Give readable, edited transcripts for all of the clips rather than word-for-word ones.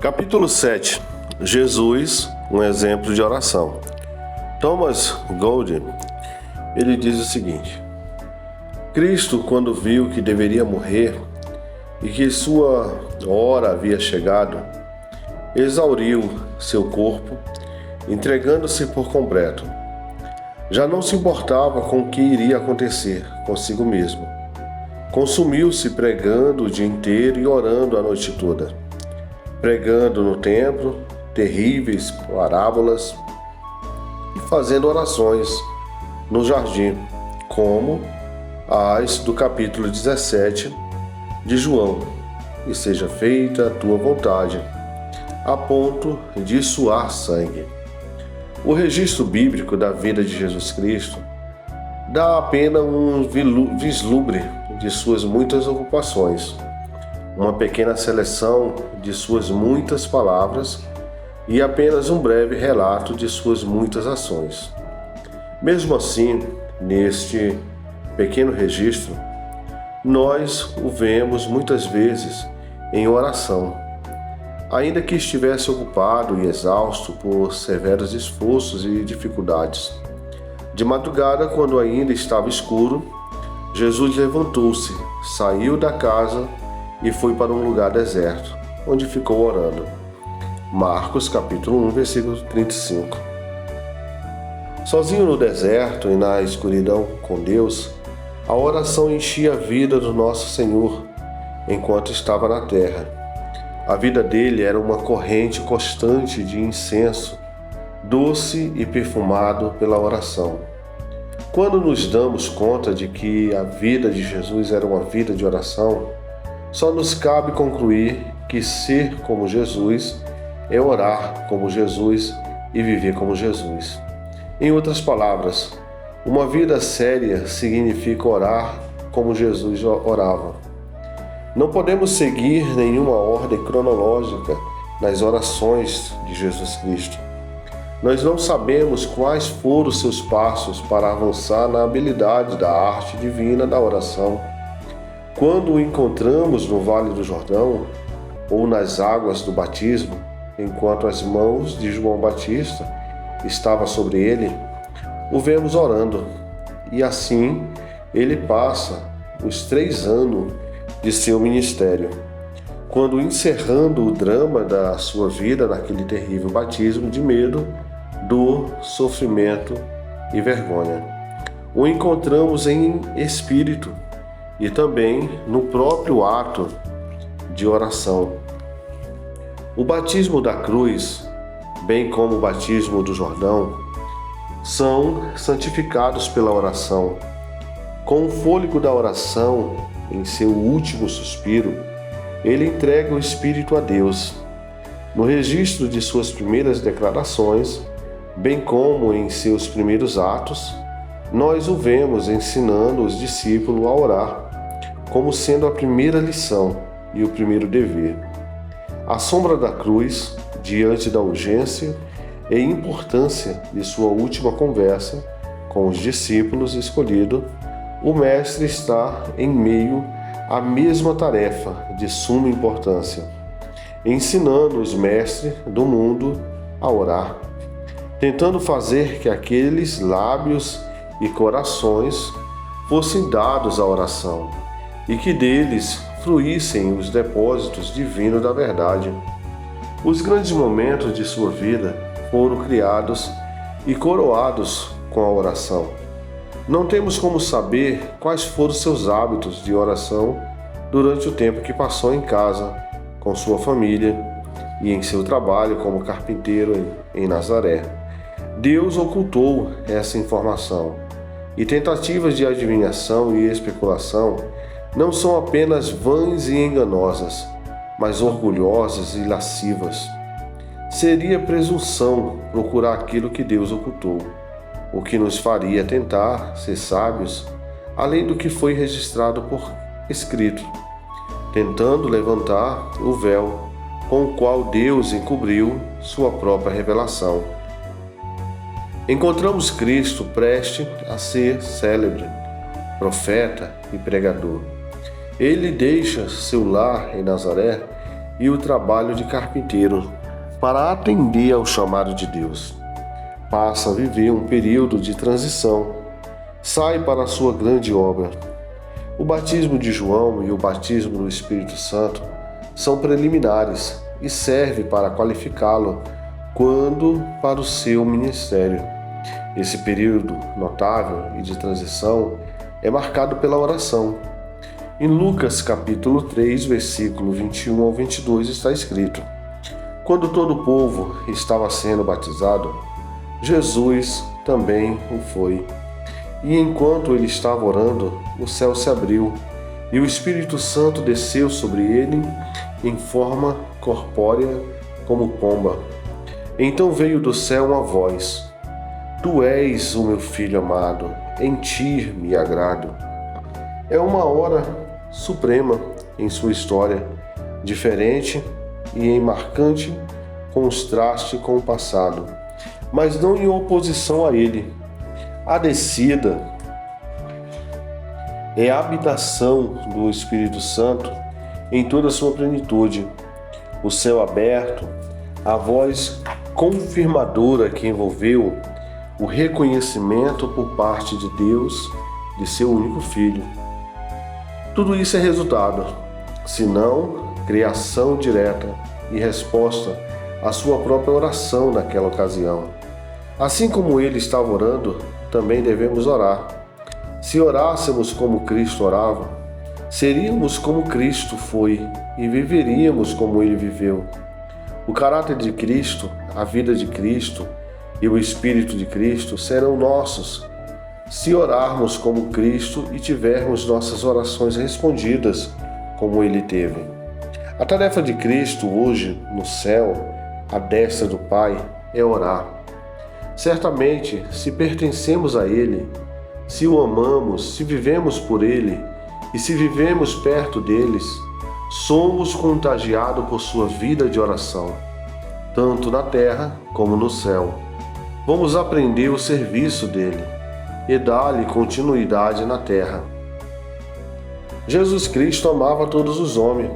Capítulo 7. Jesus, um exemplo de oração. Thomas Gold, ele diz o seguinte: Cristo, quando viu que deveria morrer e que sua hora havia chegado, exauriu seu corpo, entregando-se por completo. Já não se importava com o que iria acontecer consigo mesmo. Consumiu-se pregando o dia inteiro e orando a noite toda. Pregando no templo terríveis parábolas e fazendo orações no jardim, como as do capítulo 17 de João, e seja feita a tua vontade, a ponto de suar sangue. O registro bíblico da vida de Jesus Cristo dá apenas um vislumbre de suas muitas ocupações, uma pequena seleção de suas muitas palavras e apenas um breve relato de suas muitas ações. Mesmo assim, neste pequeno registro, nós o vemos muitas vezes em oração, ainda que estivesse ocupado e exausto por severos esforços e dificuldades. De madrugada, quando ainda estava escuro, Jesus levantou-se, saiu da casa e foi para um lugar deserto, onde ficou orando. Marcos capítulo 1, versículo 35. Sozinho no deserto e na escuridão com Deus, a oração enchia a vida do nosso Senhor enquanto estava na terra. A vida dele era uma corrente constante de incenso, doce e perfumado pela oração. Quando nos damos conta de que a vida de Jesus era uma vida de oração, só nos cabe concluir que ser como Jesus é orar como Jesus e viver como Jesus. Em outras palavras, uma vida séria significa orar como Jesus orava. Não podemos seguir nenhuma ordem cronológica nas orações de Jesus Cristo. Nós não sabemos quais foram os seus passos para avançar na habilidade da arte divina da oração. Quando o encontramos no Vale do Jordão ou nas águas do batismo, enquanto as mãos de João Batista estavam sobre ele, o vemos orando, e assim ele passa os 3 anos de seu ministério, quando encerrando o drama da sua vida naquele terrível batismo de medo, dor, sofrimento e vergonha. O encontramos em espírito e também no próprio ato de oração. O batismo da cruz, bem como o batismo do Jordão, são santificados pela oração. Com o fôlego da oração, em seu último suspiro, ele entrega o Espírito a Deus. No registro de suas primeiras declarações, bem como em seus primeiros atos, nós o vemos ensinando os discípulos a orar, como sendo a primeira lição e o primeiro dever. À sombra da cruz, diante da urgência e importância de sua última conversa com os discípulos escolhidos, o Mestre está em meio à mesma tarefa de suma importância, ensinando os mestres do mundo a orar, tentando fazer que aqueles lábios e corações fossem dados à oração e que deles fluíssem os depósitos divinos da verdade. Os grandes momentos de sua vida foram criados e coroados com a oração. Não temos como saber quais foram seus hábitos de oração durante o tempo que passou em casa, com sua família e em seu trabalho como carpinteiro em Nazaré. Deus ocultou essa informação, e tentativas de adivinhação e especulação não são apenas vãs e enganosas, mas orgulhosas e lascivas. Seria presunção procurar aquilo que Deus ocultou, o que nos faria tentar ser sábios, além do que foi registrado por escrito, tentando levantar o véu com o qual Deus encobriu sua própria revelação. Encontramos Cristo prestes a ser célebre, profeta e pregador. Ele deixa seu lar em Nazaré e o trabalho de carpinteiro para atender ao chamado de Deus. Passa a viver um período de transição. Sai para a sua grande obra. O batismo de João e o batismo do Espírito Santo são preliminares e servem para qualificá-lo quando para o seu ministério. Esse período notável e de transição é marcado pela oração. Em Lucas capítulo 3, versículo 21 ao 22 está escrito: Quando todo o povo estava sendo batizado, Jesus também o foi. E enquanto ele estava orando, o céu se abriu, e o Espírito Santo desceu sobre ele em forma corpórea como pomba. Então veio do céu uma voz: Tu és o meu filho amado, em ti me agrado. É uma hora suprema em sua história, diferente e em marcante contraste com o passado, mas não em oposição a ele. A descida é a habitação do Espírito Santo em toda a sua plenitude. O céu aberto, a voz confirmadora que envolveu o reconhecimento por parte de Deus de seu único Filho. Tudo isso é resultado, senão criação direta e resposta à sua própria oração naquela ocasião. Assim como ele estava orando, também devemos orar. Se orássemos como Cristo orava, seríamos como Cristo foi e viveríamos como ele viveu. O caráter de Cristo, a vida de Cristo e o Espírito de Cristo serão nossos se orarmos como Cristo e tivermos nossas orações respondidas como ele teve. A tarefa de Cristo hoje no céu, à destra do Pai, é orar. Certamente, se pertencemos a Ele, se o amamos, se vivemos por Ele e se vivemos perto deles, somos contagiados por sua vida de oração, tanto na terra como no céu. Vamos aprender o serviço dele e dar-lhe continuidade na terra. Jesus Cristo amava todos os homens.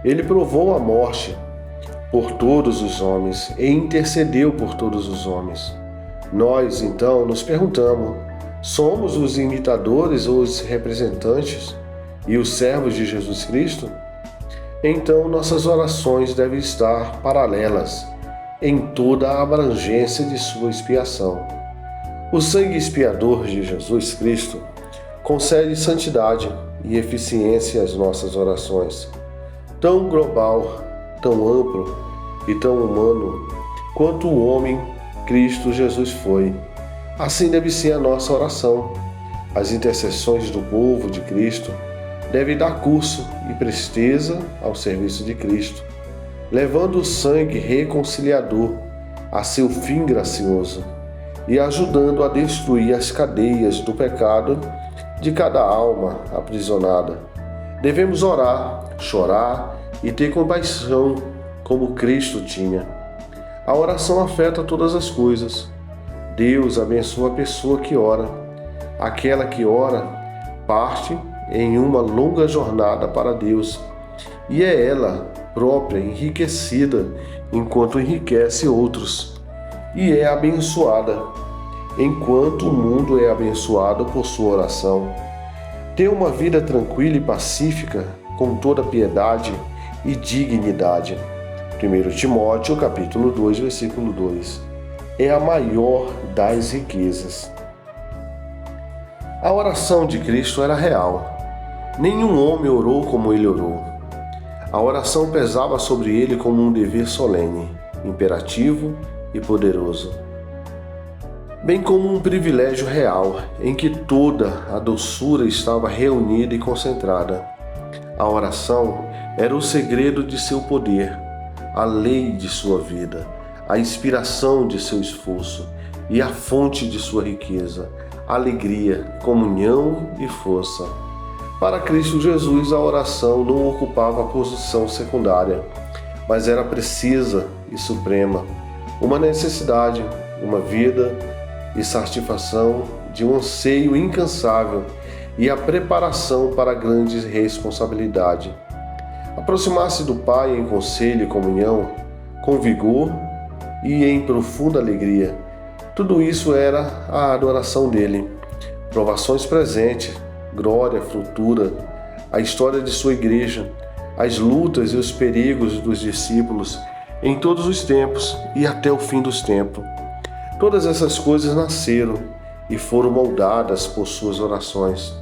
Ele provou a morte por todos os homens e intercedeu por todos os homens. Nós, então, nos perguntamos: somos os imitadores ou os representantes e os servos de Jesus Cristo? Então, nossas orações devem estar paralelas em toda a abrangência de sua expiação. O sangue expiador de Jesus Cristo concede santidade e eficiência às nossas orações, tão global, tão amplo e tão humano quanto o homem Cristo Jesus foi. Assim deve ser a nossa oração. As intercessões do povo de Cristo devem dar curso e presteza ao serviço de Cristo, levando o sangue reconciliador a seu fim gracioso e ajudando a destruir as cadeias do pecado de cada alma aprisionada. Devemos orar, chorar e ter compaixão como Cristo tinha. A oração afeta todas as coisas. Deus abençoa a pessoa que ora. Aquela que ora parte em uma longa jornada para Deus e é ela própria enriquecida enquanto enriquece outros, e é abençoada enquanto o mundo é abençoado por sua oração. Ter uma vida tranquila e pacífica com toda piedade e dignidade. 1 Timóteo capítulo 2, versículo 2. É a maior das riquezas. A oração de Cristo era real. Nenhum homem orou como ele orou. A oração pesava sobre ele como um dever solene, imperativo e poderoso, bem como um privilégio real em que toda a doçura estava reunida e concentrada. A oração era o segredo de seu poder, a lei de sua vida, a inspiração de seu esforço e a fonte de sua riqueza, alegria, comunhão e força. Para Cristo Jesus, a oração não ocupava a posição secundária, mas era precisa e suprema, uma necessidade, uma vida e satisfação de um anseio incansável e a preparação para a grande responsabilidade. Aproximar-se do Pai em conselho e comunhão, com vigor e em profunda alegria. Tudo isso era a adoração dele. Provações presentes, glória futura, a história de sua igreja, as lutas e os perigos dos discípulos em todos os tempos e até o fim dos tempos. Todas essas coisas nasceram e foram moldadas por suas orações.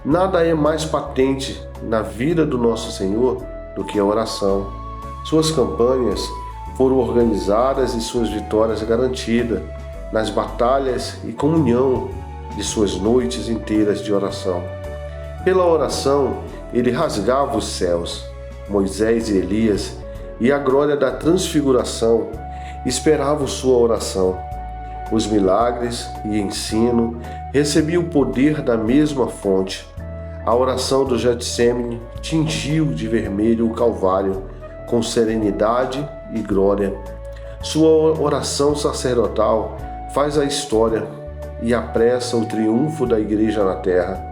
Nada é mais patente na vida do nosso Senhor do que a oração. Suas campanhas foram organizadas e suas vitórias garantidas nas batalhas e comunhão de suas noites inteiras de oração. Pela oração, ele rasgava os céus. Moisés e Elias e a glória da transfiguração esperavam sua oração. Os milagres e ensino recebiam o poder da mesma fonte. A oração do Getsêmani tingiu de vermelho o Calvário com serenidade e glória. Sua oração sacerdotal faz a história e apressa o triunfo da Igreja na terra.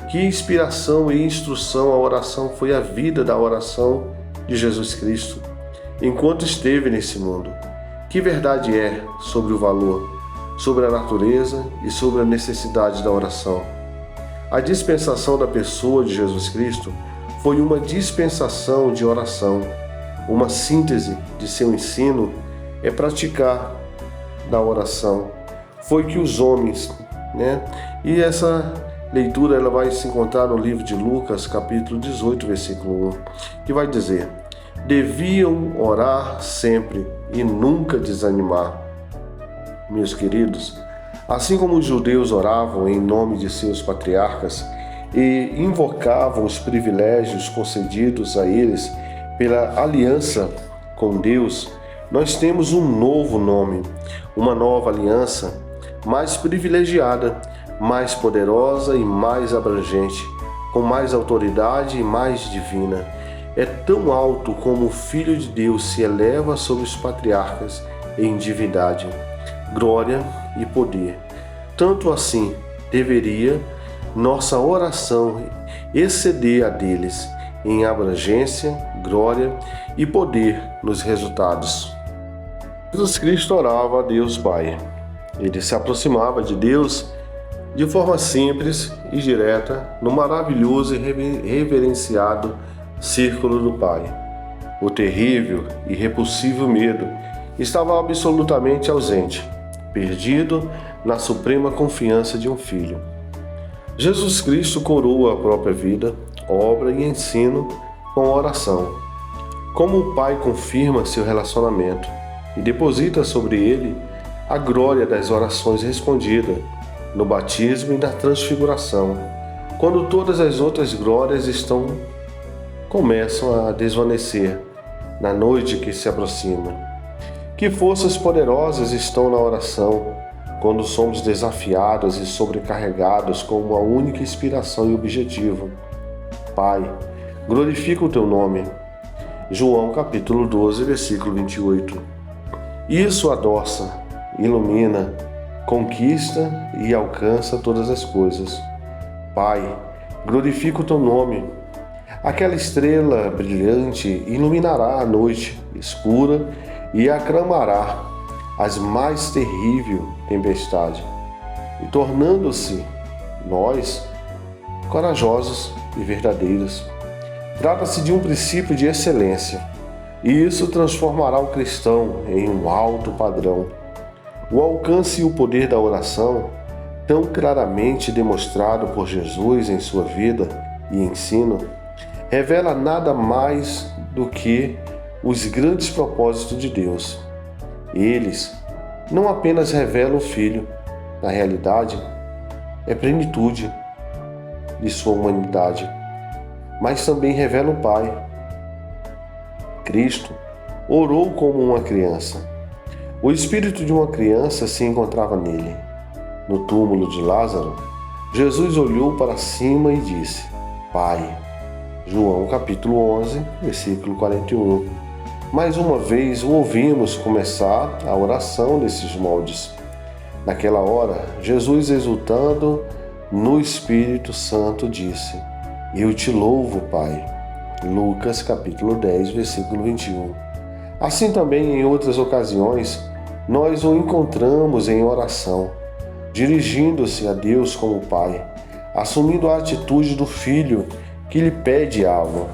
Que inspiração e instrução a oração foi a vida da oração de Jesus Cristo enquanto esteve nesse mundo. Que verdade é sobre o valor, sobre a natureza e sobre a necessidade da oração. A dispensação da pessoa de Jesus Cristo foi uma dispensação de oração. Uma síntese de seu ensino é praticar da oração. Foi que os homens, E essa leitura ela vai se encontrar no livro de Lucas, capítulo 18, versículo 1, que vai dizer: deviam orar sempre e nunca desanimar. Meus queridos, assim como os judeus oravam em nome de seus patriarcas e invocavam os privilégios concedidos a eles pela aliança com Deus, nós temos um novo nome, uma nova aliança mais privilegiada, mais poderosa e mais abrangente, com mais autoridade e mais divina. É tão alto como o Filho de Deus se eleva sobre os patriarcas em divindade, glória e poder. Tanto assim, deveria nossa oração exceder a deles em abrangência, glória e poder nos resultados. Jesus Cristo orava a Deus Pai. Ele se aproximava de Deus de forma simples e direta no maravilhoso e reverenciado círculo do Pai. O terrível e repulsivo medo estava absolutamente ausente, perdido na suprema confiança de um filho. Jesus Cristo coroa a própria vida, obra e ensino com a oração. Como o Pai confirma seu relacionamento e deposita sobre ele a glória das orações respondidas no batismo e na transfiguração, quando todas as outras glórias começam a desvanecer na noite que se aproxima. Que forças poderosas estão na oração, quando somos desafiados e sobrecarregados com uma única inspiração e objetivo. Pai, glorifica o teu nome. João capítulo 12, versículo 28. Isso adoça, ilumina, conquista e alcança todas as coisas. Pai, glorifica o teu nome. Aquela estrela brilhante iluminará a noite escura e acalmará as mais terrível tempestade, e tornando-se nós corajosos e verdadeiros. Trata-se de um princípio de excelência, e isso transformará o cristão em um alto padrão. O alcance e o poder da oração, tão claramente demonstrado por Jesus em sua vida e ensino, revela nada mais do que os grandes propósitos de Deus. Eles não apenas revelam o Filho, na realidade, é plenitude de sua humanidade, mas também revela o Pai. Cristo orou como uma criança. O espírito de uma criança se encontrava nele. No túmulo de Lázaro, Jesus olhou para cima e disse: Pai. João capítulo 11, versículo 41. Mais uma vez o ouvimos começar a oração desses moldes. Naquela hora, Jesus, exultando no Espírito Santo, disse: Eu te louvo, Pai, Lucas capítulo 10, versículo 21. Assim também, em outras ocasiões, nós o encontramos em oração, dirigindo-se a Deus como Pai, assumindo a atitude do filho que lhe pede algo,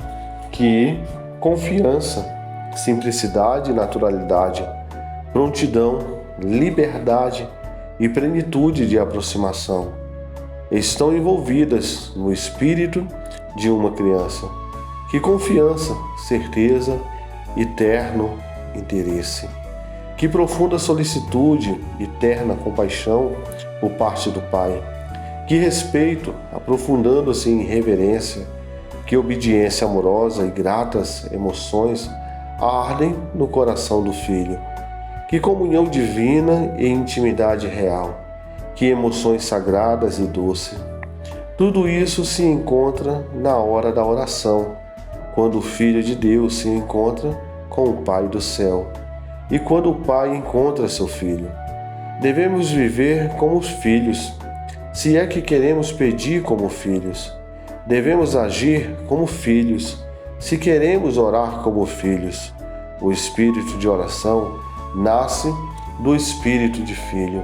que confiança, simplicidade e naturalidade, prontidão, liberdade e plenitude de aproximação estão envolvidas no espírito de uma criança. Que confiança, certeza e terno interesse. Que profunda solicitude e terna compaixão por parte do Pai. Que respeito, aprofundando-se em reverência. Que obediência amorosa e gratas emoções ardem no coração do Filho. Que comunhão divina e intimidade real. Que emoções sagradas e doces. Tudo isso se encontra na hora da oração, quando o Filho de Deus se encontra com o Pai do céu e quando o Pai encontra seu Filho. Devemos viver como os filhos, se é que queremos pedir como filhos. Devemos agir como filhos, se queremos orar como filhos. O espírito de oração nasce do espírito de filho.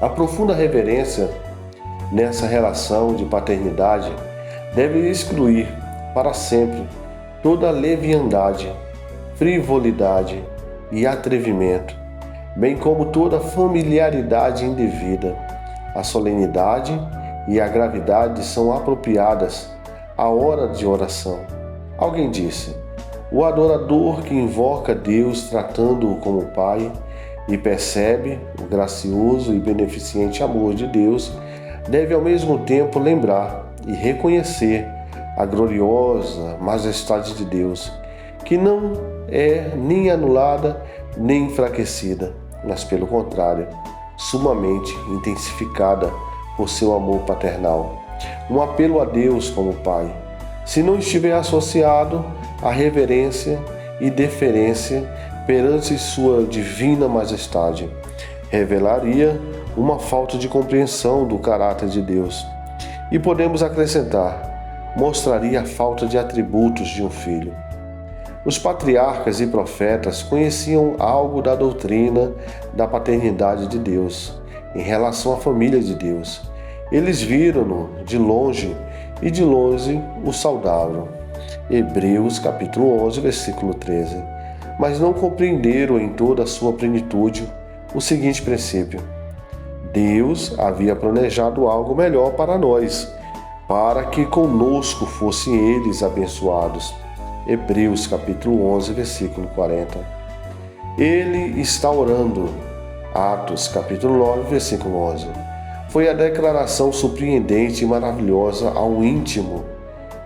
A profunda reverência nessa relação de paternidade deve excluir para sempre toda leviandade, frivolidade e atrevimento, bem como toda familiaridade indevida. A solenidade e a gravidade são apropriadas à hora de oração. Alguém disse: o adorador que invoca Deus tratando-o como Pai e percebe o gracioso e beneficente amor de Deus, deve ao mesmo tempo lembrar e reconhecer a gloriosa majestade de Deus, que não é nem anulada nem enfraquecida, mas pelo contrário, sumamente intensificada por seu amor paternal. Um apelo a Deus como Pai, se não estiver associado à reverência e deferência perante sua divina majestade, revelaria uma falta de compreensão do caráter de Deus. E podemos acrescentar, mostraria a falta de atributos de um filho. Os patriarcas e profetas conheciam algo da doutrina da paternidade de Deus em relação à família de Deus. Eles viram-no de longe e de longe o saudavam. Hebreus capítulo 11, versículo 13. Mas não compreenderam em toda a sua plenitude o seguinte princípio: Deus havia planejado algo melhor para nós, para que conosco fossem eles abençoados. Hebreus capítulo 11, versículo 40. Ele está orando. Atos capítulo 9, versículo 11. Foi a declaração surpreendente e maravilhosa ao íntimo,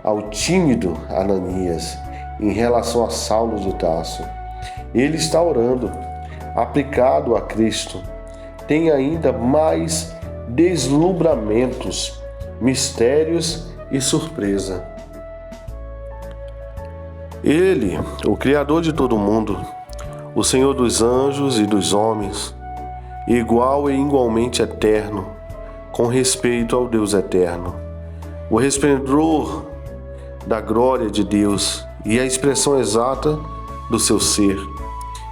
ao tímido Ananias, em relação a Saulo de Tarso. Ele está orando, aplicado a Cristo. Tem ainda mais deslumbramentos, mistérios e surpresa. Ele, o Criador de todo mundo, o Senhor dos anjos e dos homens, igual e igualmente eterno, com respeito ao Deus eterno, o resplendor da glória de Deus e a expressão exata do seu ser.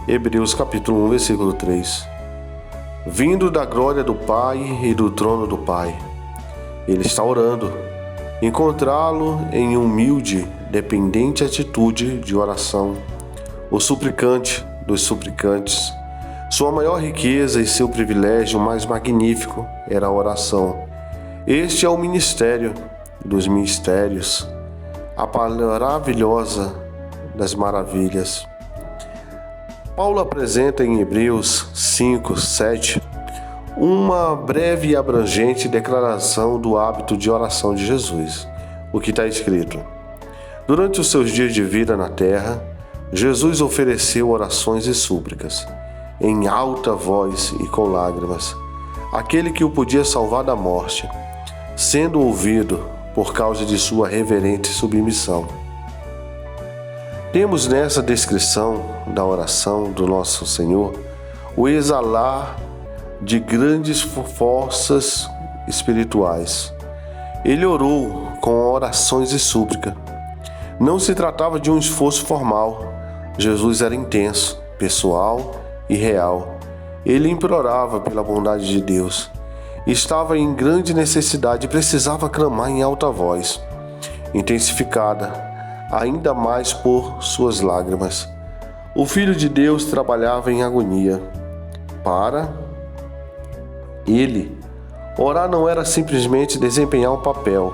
Hebreus capítulo 1, versículo 3. Vindo da glória do Pai e do trono do Pai, ele está orando. Encontrá-lo em humilde, dependente atitude de oração, o suplicante dos suplicantes. Sua maior riqueza e seu privilégio mais magnífico era a oração. Este é o ministério dos mistérios, a maravilhosa das maravilhas. Paulo apresenta em Hebreus 5, 7 uma breve e abrangente declaração do hábito de oração de Jesus. O que está escrito: durante os seus dias de vida na terra, Jesus ofereceu orações e súplicas, em alta voz e com lágrimas, àquele que o podia salvar da morte, sendo ouvido por causa de sua reverente submissão. Temos nessa descrição da oração do nosso Senhor o exalar de grandes forças espirituais. Ele orou com orações e súplica, Não se tratava de um esforço formal. Jesus era intenso, pessoal e real. Ele implorava pela bondade de Deus. Estava em grande necessidade e precisava clamar em alta voz, intensificada ainda mais por suas lágrimas. O Filho de Deus trabalhava em agonia. Para ele, orar não era simplesmente desempenhar um papel.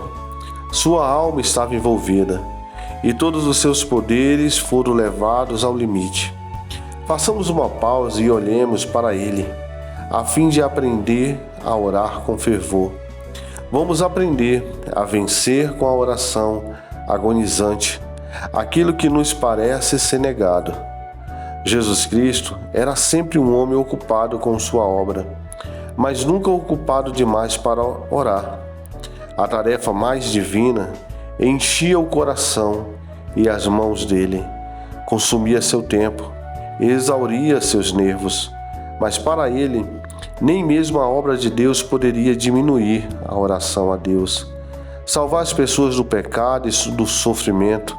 Sua alma estava envolvida e todos os seus poderes foram levados ao limite. Façamos uma pausa e olhemos para ele, a fim de aprender a orar com fervor. Vamos aprender a vencer com a oração agonizante aquilo que nos parece ser negado. Jesus Cristo era sempre um homem ocupado com sua obra, mas nunca ocupado demais para orar. A tarefa mais divina enchia o coração e as mãos dele, consumia seu tempo, exauria seus nervos, mas para ele, nem mesmo a obra de Deus poderia diminuir a oração a Deus. Salvar as pessoas do pecado e do sofrimento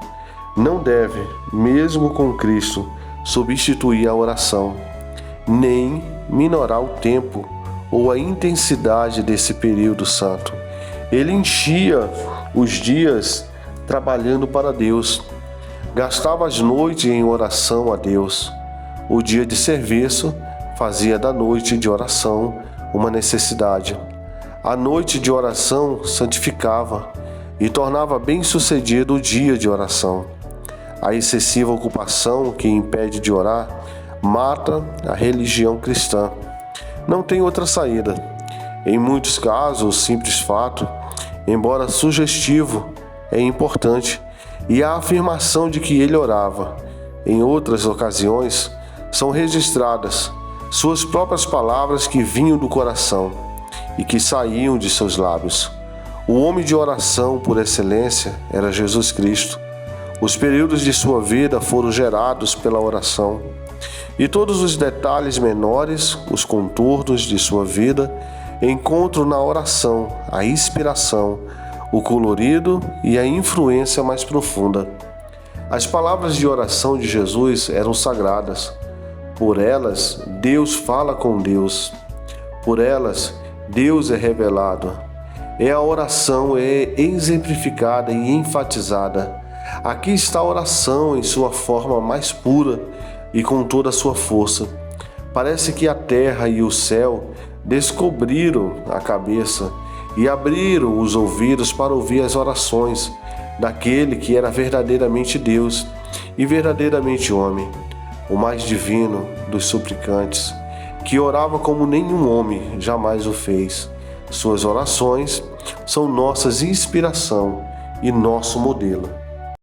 não deve, mesmo com Cristo, substituir a oração, nem minorar o tempo ou a intensidade desse período santo. Ele enchia os dias trabalhando para Deus, gastava as noites em oração a Deus. O dia de serviço fazia da noite de oração uma necessidade. A noite de oração santificava e tornava bem-sucedido o dia de oração. A excessiva ocupação que impede de orar mata a religião cristã. Não tem outra saída. Em muitos casos, o simples fato, embora sugestivo, é importante, e a afirmação de que ele orava, em outras ocasiões, são registradas suas próprias palavras que vinham do coração e que saíam de seus lábios. O homem de oração por excelência era Jesus Cristo. Os períodos de sua vida foram gerados pela oração, e todos os detalhes menores, os contornos de sua vida, encontram na oração a inspiração, o colorido e a influência mais profunda. As palavras de oração de Jesus eram sagradas. Por elas, Deus fala com Deus. Por elas, Deus é revelado. A oração é exemplificada e enfatizada. Aqui está a oração em sua forma mais pura e com toda a sua força. Parece que a terra e o céu descobriram a cabeça e abriram os ouvidos para ouvir as orações daquele que era verdadeiramente Deus e verdadeiramente homem, o mais divino dos suplicantes, que orava como nenhum homem jamais o fez. Suas orações são nossa inspiração e nosso modelo.